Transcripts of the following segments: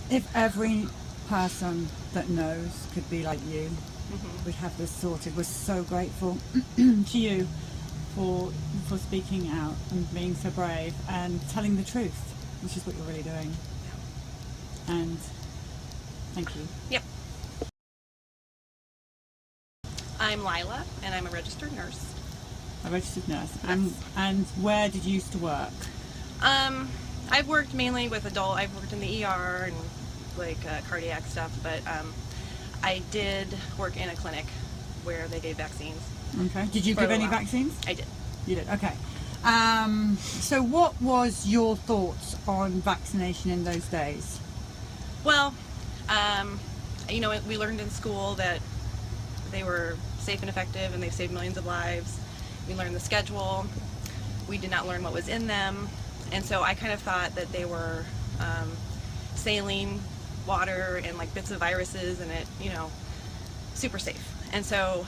If every person that knows could be like you, we'd have this sorted. We're so grateful to you for speaking out and being so brave and telling the truth, which is what you're really doing. And thank you. Yep. I'm Lila, and I'm a registered nurse. A registered nurse. Yes. And where did you used to work? I've worked mainly with adult. I've worked in the ER and like cardiac stuff, but I did work in a clinic where they gave vaccines. Okay. Did you give any vaccines? I did. You did. Okay. So what was your thoughts on vaccination in those days? Well, you know, we learned in school that they were safe and effective, and they've saved millions of lives. We learned the schedule. We did not learn what was in them, and so I kind of thought that they were saline water and like bits of viruses and it, you know, super safe. And so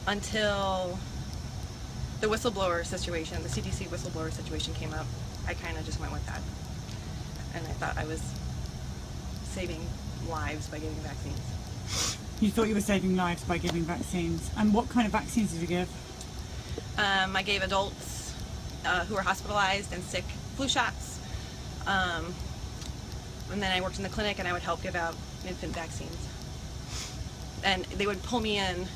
until the whistleblower situation, the CDC whistleblower situation came up, I kind of just went with that, and I thought I was saving lives by giving vaccines. You thought you were saving lives by giving vaccines. And what kind of vaccines did you give? I gave adults who were hospitalized and sick flu shots. And then I worked in the clinic and I would help give out infant vaccines. And they would pull me in.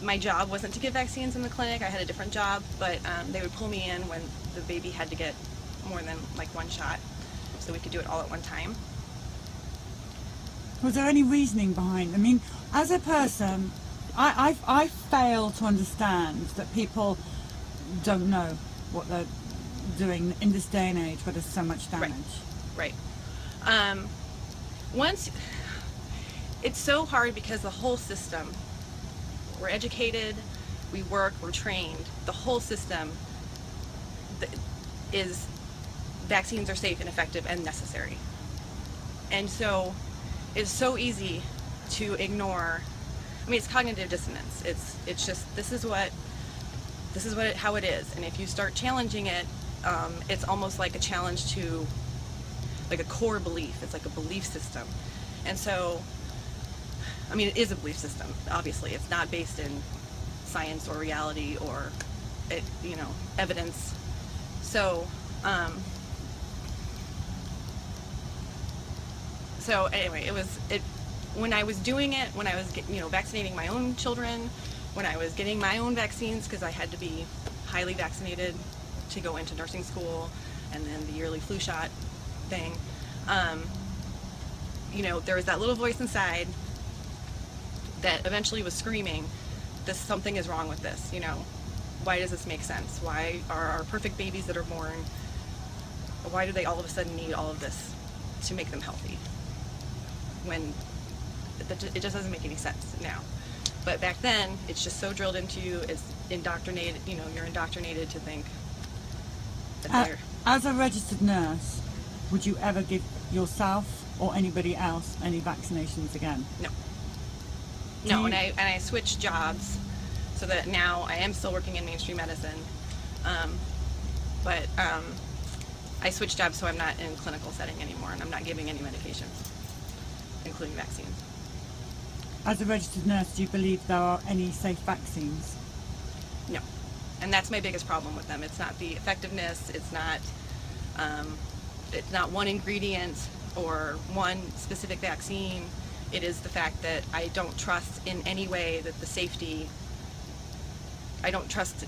My job wasn't to give vaccines in the clinic. I had a different job, but they would pull me in when the baby had to get more than like one shot, so we could do it all at one time. Was there any reasoning behind? I mean, as a person, I fail to understand that people don't know what they're doing in this day and age where there's so much damage. Right. Once, it's so hard because the whole system, we're educated, we work, we're trained, the whole system is vaccines are safe and effective and necessary. And so it's so easy to ignore. I mean, it's cognitive dissonance. It's just how it is. And if you start challenging it, it's almost like a challenge to like a core belief. It's like a belief system. And so, I mean, it is a belief system. Obviously, it's not based in science or reality or, evidence. So, so anyway, when I was doing it, when I was vaccinating my own children, when I was getting my own vaccines, because I had to be highly vaccinated to go into nursing school, and then the yearly flu shot thing, there was that little voice inside that eventually was screaming, something is wrong with this, why does this make sense? Why are our perfect babies that are born, why do they all of a sudden need all of this to make them healthy? When it just doesn't make any sense now. But back then, it's just so drilled into you, it's indoctrinated, you're indoctrinated to think that they're... As a registered nurse, would you ever give yourself or anybody else any vaccinations again? No. No, and I switched jobs so that now I am still working in mainstream medicine, but I switched jobs so I'm not in clinical setting anymore, and I'm not giving any medications, including vaccines. As a registered nurse, do you believe there are any safe vaccines? No, and that's my biggest problem with them. It's not the effectiveness. It's not one ingredient or one specific vaccine. It is the fact that I don't trust in any way that the safety. I don't trust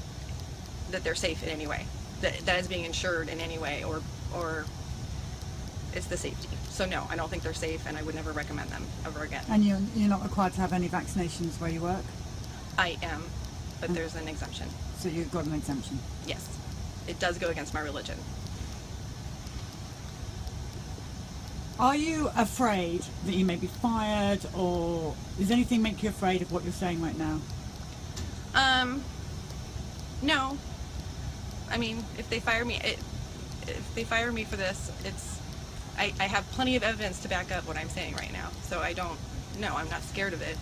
that they're safe in any way. That is being insured in any way, or it's the safety. So no, I don't think they're safe, and I would never recommend them ever again. And you're not required to have any vaccinations where you work? I am, but there's an exemption. So you've got an exemption? Yes. It does go against my religion. Are you afraid that you may be fired, or does anything make you afraid of what you're saying right now? No. I mean, if they fire me for this, I have plenty of evidence to back up what I'm saying right now. So I'm not scared of it.